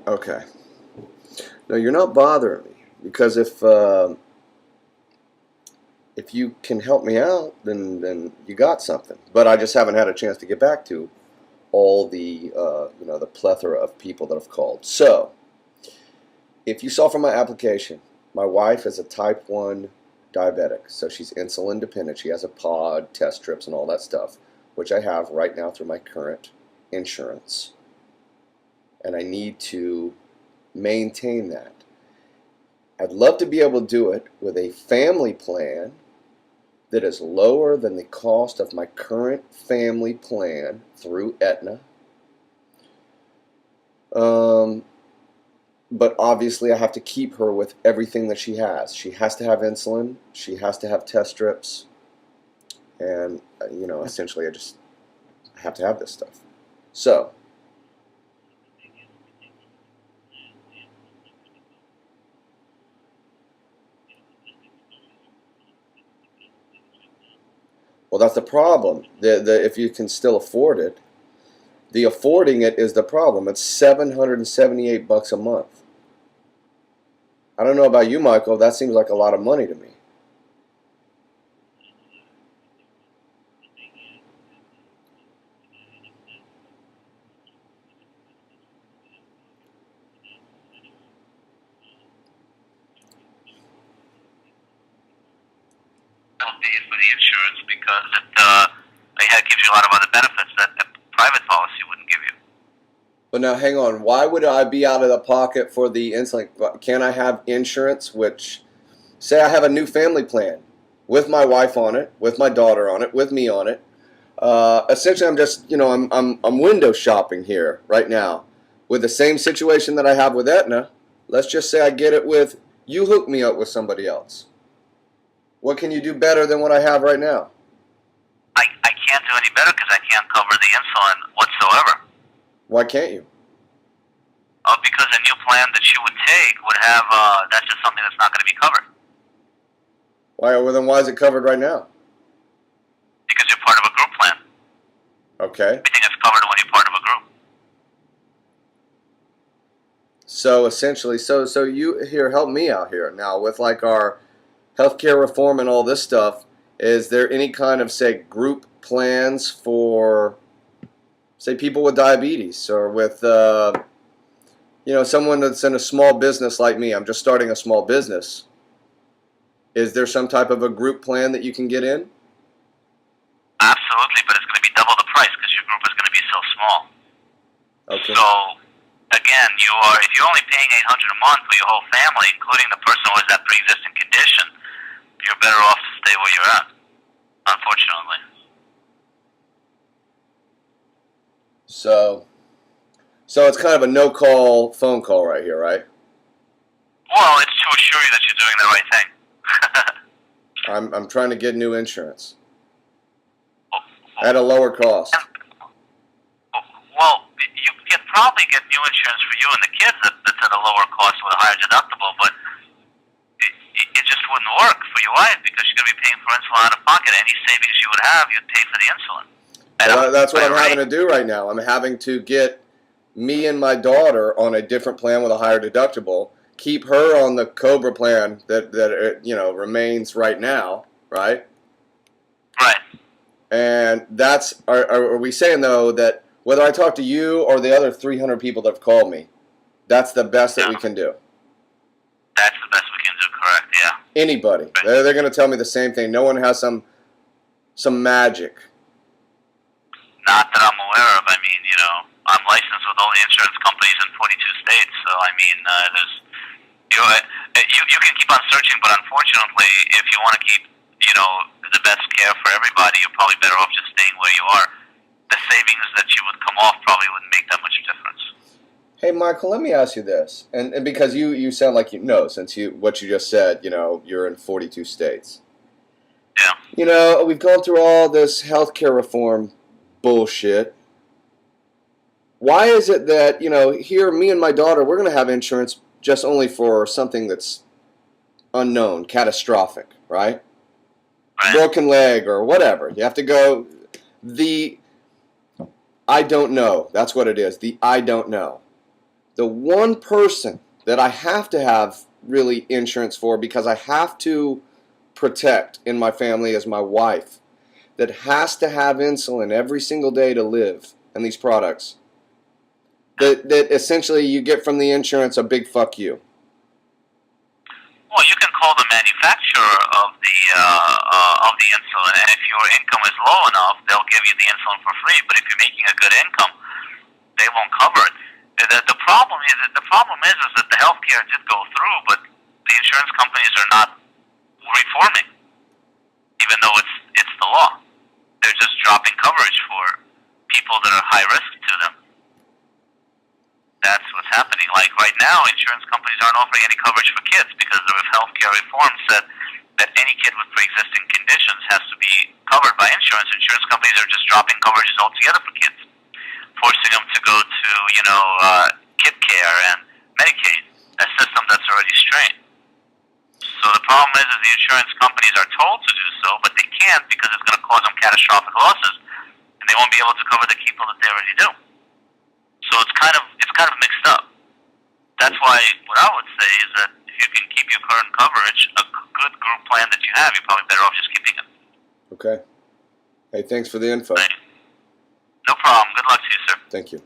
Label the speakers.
Speaker 1: Okay. No, you're not bothering me because if you can help me out, then you got something. But I just haven't had a chance to get back to all the the plethora of people that have called. So, if you saw from my application, my wife is a type 1 diabetic, so she's insulin dependent. She has a pod, test strips, and all that stuff, which I have right now through my current insurance. And I need to maintain that. I'd love to be able to do it with a family plan that is lower than the cost of my current family plan through Aetna. Um, but obviously, I have to keep her with everything that she has. She has to have insulin. She has to have test strips, and essentially, I just have to have this stuff. So, well, that's the problem. If you can still afford it, the affording it is the problem. It's $778 a month. I don't know about you, Michael. That seems like a lot of money to me.
Speaker 2: Don't pay for the insurance because it gives you a lot of other benefits that a private policy wouldn't give you.
Speaker 1: But now, hang on. Why would I be out of the pocket for the insulin? Can I have insurance? Which, say, I have a new family plan with my wife on it, with my daughter on it, with me on it. Essentially, I'm just, I'm window shopping here right now with the same situation that I have with Aetna. Let's just say I get it with you. Hook me up with somebody else. What can you do better than what I have right now?
Speaker 2: I can't do any better because I can't cover the insulin whatsoever.
Speaker 1: Why can't you?
Speaker 2: Because a new plan that you would take would have, that's just something that's not going to be covered.
Speaker 1: Why? Well, then why is it covered right now?
Speaker 2: Because you're part of a group plan.
Speaker 1: Okay.
Speaker 2: Everything is covered when you're part of a group.
Speaker 1: So essentially, so you here help me out here now with like our healthcare reform and all this stuff. Is there any kind of say group plans for say people with diabetes or with someone that's in a small business like me? I'm just starting a small business. Is there some type of a group plan that you can get in?
Speaker 2: Absolutely, but it's going to be double the price because your group is going to be so small.
Speaker 1: Okay.
Speaker 2: So, again, if you're only paying $800 a month for your whole family, including the person who has that pre-existing condition, you're better off to stay where you're at, unfortunately.
Speaker 1: So it's kind of a no-call phone call right here, right?
Speaker 2: Well, it's to assure you that you're doing the right thing.
Speaker 1: I'm trying to get new insurance at a lower cost.
Speaker 2: Well, you can probably get new insurance for you and the kids that's at a lower cost with a higher deductible, but it just wouldn't work for your wife because you're going to be paying for insulin out of pocket. Any savings you would have, you'd pay for the insulin.
Speaker 1: Well, that's what I'm having to do right now. I'm having to get me and my daughter on a different plan with a higher deductible. Keep her on the Cobra plan that remains right now, right?
Speaker 2: Right.
Speaker 1: And that's are we saying though that whether I talk to you or the other 300 people that have called me, that's the best that we can do?
Speaker 2: That's the best we can do, correct, yeah.
Speaker 1: Anybody. They're going to tell me the same thing. No one has some magic.
Speaker 2: Not that I'm aware of. I mean, I'm licensed with all the insurance companies in 42 states, so I mean, you can keep on searching, but unfortunately, if you want to keep, the best care for everybody, you're probably better off just staying where you are. The savings that you would come off probably wouldn't make that much difference.
Speaker 1: Hey, Michael, let me ask you this, and because you sound like you know, since what you just said, you're in 42 states.
Speaker 2: Yeah.
Speaker 1: We've gone through all this healthcare reform bullshit. Why is it that, here, me and my daughter, we're going to have insurance just only for something that's unknown, catastrophic, right? Broken leg or whatever. You have to go, I don't know. That's what it is. I don't know. The one person that I have to have really insurance for, because I have to protect in my family, is my wife, that has to have insulin every single day to live, and these products that essentially you get from the insurance a big fuck you.
Speaker 2: Well, you can call the manufacturer of the insulin, and if your income is low enough, they'll give you the insulin for free. But if you're making a good income, they won't cover it. The problem is that the healthcare did go through, but the insurance companies are not reforming, even though it's the law. They're just dropping coverage for people that are high risk to them. That's what's happening. Like right now, insurance companies aren't offering any coverage for kids because the healthcare reform said that any kid with pre-existing conditions has to be covered by insurance. Insurance companies are just dropping coverages altogether for kids, forcing them to go to, kid care and Medicaid, a system that's already strained. So the problem is the insurance companies are told to do so, but they can't because it's going to cause them catastrophic losses, and they won't be able to cover the people that they already do. So it's kind of mixed up. That's why what I would say is that if you can keep your current coverage, a good group plan that you have, you're probably better off just keeping it.
Speaker 1: Okay. Hey, thanks for the info.
Speaker 2: Right. No problem. Good luck to you, sir.
Speaker 1: Thank you.